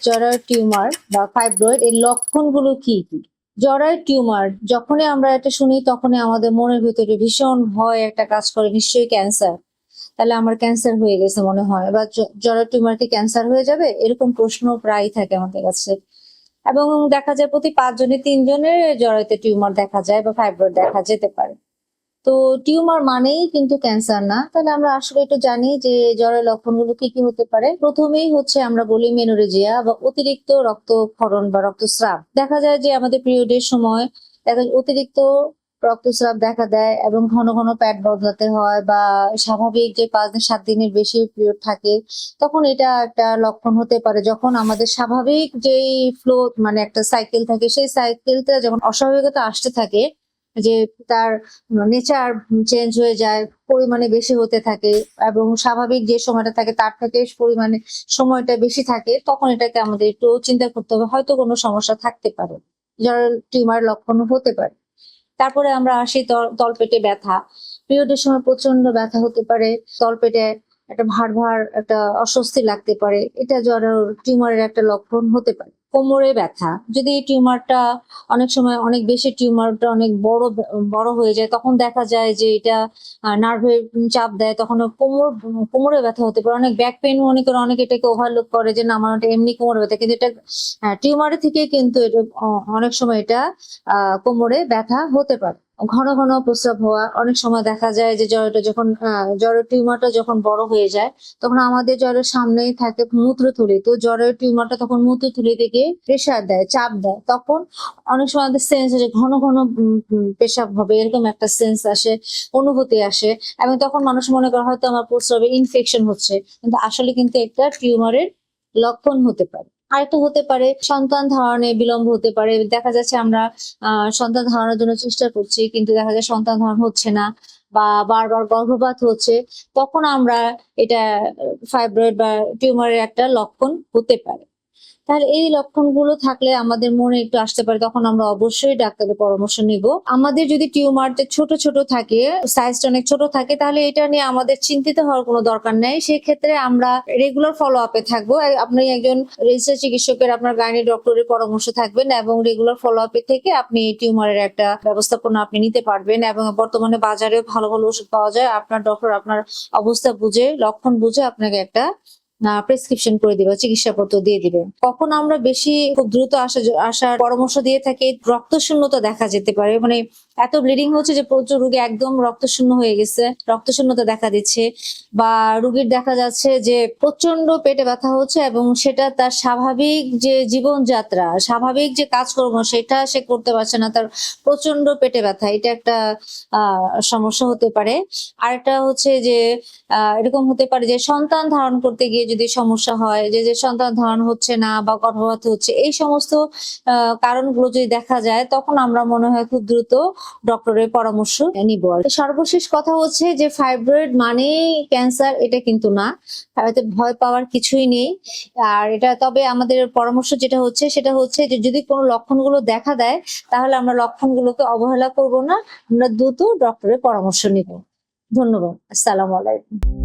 জরায়ুর টিউমার বা ফাইব্রয়েড এর লক্ষণগুলো কি কি? জরায়ুর টিউমার যখনই আমরা এটা শুনি তখনই আমাদের মনের ভিতরে ভীষণ ভয় একটা কাজ করে, নিশ্চয়ই ক্যান্সার, তাহলে আমার ক্যান্সার হয়ে গেছে মনে হয়, বা জরায়ুর টিউমার কি ক্যান্সার হয়ে যাবে, এরকম প্রশ্ন প্রায়ই থাকে আমাদের কাছে। এবং দেখা যায় প্রতি 5 জনে 3 জনের জরায়ুতে টিউমার দেখা যায় বা ফাইব্রয়েড দেখা যেতে পারে। তো টিউমার মানেই কিন্তু ক্যান্সার না। তাহলে আমরা আসলে একটু জানি যে জ্বরের লক্ষণগুলো কি কি হতে পারে। প্রথমেই হচ্ছে আমরা বলি মেনোরেজিয়া বা অতিরিক্ত রক্তক্ষরণ বা রক্তস্রাব। দেখা যায় যে আমাদের পিরিয়ডের সময় অতিরিক্ত রক্তস্রাব দেখা দেয় এবং ঘন ঘন প্যাড বদলাতে হয়, বা স্বাভাবিক যে 5 দিন 7 দিনের বেশি পিরিয়ড থাকে তখন এটা একটা লক্ষণ হতে পারে। যখন আমাদের স্বাভাবিক যেই ফ্লো মানে একটা সাইকেল থাকে, সেই সাইকেলটা যখন অস্বাভাবিকতা আসতে থাকে, যে তার নেচার চেঞ্জ হয়ে যায়, পরিমাণে বেশি হতে থাকে এবং স্বাভাবিক যে সময়টা থাকে তার থেকে পরিমাণে সময়টা বেশি থাকে, তখন এটাকে আমাদের একটু চিন্তা করতে হবে, হয়তো কোনো সমস্যা থাকতে পারে, যার টিউমার লক্ষণ হতে পারে। তারপরে আমরা আসি তলপেটে ব্যথা। পিরিয়ডের সময় প্রচন্ড ব্যথা হতে পারে, তলপেটে একটা ভার ভার একটা অস্বস্তি লাগতে পারে, এটা জ্বরের টিউমারের একটা লক্ষণ হতে পারে। কোমরে ব্যথা, যদি এই টিউমারটা অনেক সময় অনেক বেশি, টিউমারটা অনেক বড় হয়ে যায়, তখন দেখা যায় যে এটা নার্ভের চাপ দেয়, তখন কোমরে ব্যথা হতে পারে। অনেক ব্যাক পেইন মনে করে অনেকে এটাকে ওভারলুক করে যে না, আমার এমনি কোমরে ব্যথা, কিন্তু এটা টিউমারের থেকে কিন্তু এটা অনেক সময় এটা কোমরে ব্যথা হতে পারে। ঘন ঘন প্রস্রাব হওয়া, অনেক সময় দেখা যায় যে জ্বরের টিউমারটা যখন বড় হয়ে যায় তখন আমাদের জ্বরের সামনেই থাকে মূত্রথলি, তো জ্বরের টিউমারটা তখন মূত্রথলি থেকে প্রেসার দেয়, চাপ দেয়, তখন অনেক সময় আমাদের সেন্স আসে, ঘন ঘন পেশাব হবে, এরকম একটা সেন্স আসে, অনুভূতি আসে, এবং তখন মানুষ মনে করে হয়তো আমার প্রস্রাবে ইনফেকশন হচ্ছে, কিন্তু আসলে কিন্তু একটা টিউমারের লক্ষণ হতে পারে। আরেকটা হতে পারে সন্তান ধারণে বিলম্ব হতে পারে। দেখা যাচ্ছে আমরা সন্তান ধারণের জন্য চেষ্টা করছি, কিন্তু দেখা যায় সন্তান ধারণ হচ্ছে না, বা বারবার গর্ভপাত হচ্ছে, তখন আমরা এটা ফাইব্রয়েড বা টিউমারের একটা লক্ষণ হতে পারে। তাহলে এই লক্ষণগুলো থাকলে আমাদের মনে একটু আসতে পারে, তখন আমরা অবশ্যই ডাক্তারের পরামর্শ নিব। আমাদের যদি টিউমারটা ছোট ছোট থাকে, সাইজটা অনেক ছোট থাকে, তাহলে এটা নিয়ে আমাদের চিন্তিত হওয়ার কোনো দরকার নেই। সেক্ষেত্রে আমরা রেগুলার ফলো আপে থাকবো। আপনি একজন রেজিস্টার্ড চিকিৎসকের, আপনার গাইনি ডক্টরের পরামর্শ থাকবেন, এবং রেগুলার ফলো আপে থেকে আপনি টিউমারের একটা ব্যবস্থাপনা আপনি নিতে পারবেন। এবং বর্তমানে বাজারে ভালো ভালো ওষুধ পাওয়া যায়, আপনার ডক্টর আপনার অবস্থা বুঝে, লক্ষণ বুঝে আপনাকে একটা প্রেসক্রিপশন করে দিবে, চিকিৎসাপত্র দিয়ে দিবে। কখন আমরা বেশি খুব দ্রুত আসার পরামর্শ দিয়ে থাকি, রক্তশূন্যতা দেখা যেতে পারে, মানে এত ব্লিডিং হচ্ছে যে প্রচুর রোগী একদম রক্তশূন্য হয়ে গেছে, রক্তশূন্যতা দেখা দিচ্ছে, বা রোগীর দেখা যাচ্ছে যে প্রচন্ড পেটে ব্যথা হচ্ছে এবং সেটা তার স্বাভাবিক যে জীবনযাত্রা, স্বাভাবিক যে কাজকর্ম সেটা সে করতে পারছে না, তার প্রচন্ড পেটে ব্যথা, এটা একটা সমস্যা হতে পারে। আরেকটা হচ্ছে যে এরকম হতে পারে যে সন্তান ধারণ করতে গিয়ে যদি সমস্যা হয়, যে সন্তান ধারণ হচ্ছে না বা গর্ভপাত হচ্ছে, এই সমস্ত কারণগুলো যদি দেখা যায়, তখন আমরা মনে হয় খুব দ্রুত ডক্টরের পরামর্শ নিব। আর সর্বশেষ কথা হচ্ছে যে ফাইব্রয়েড মানেই ক্যান্সার, এটা কিন্তু না, এতে ভয় পাওয়ার কিছুই নেই। আর এটা তবে আমাদের পরামর্শ যেটা হচ্ছে সেটা হচ্ছে যে যদি কোনো লক্ষণগুলো দেখা দেয়, তাহলে আমরা লক্ষণগুলোকে অবহেলা করব না, আমরা দ্রুত ডক্টরের পরামর্শ নিব। ধন্যবাদ। আসসালামু আলাইকুম।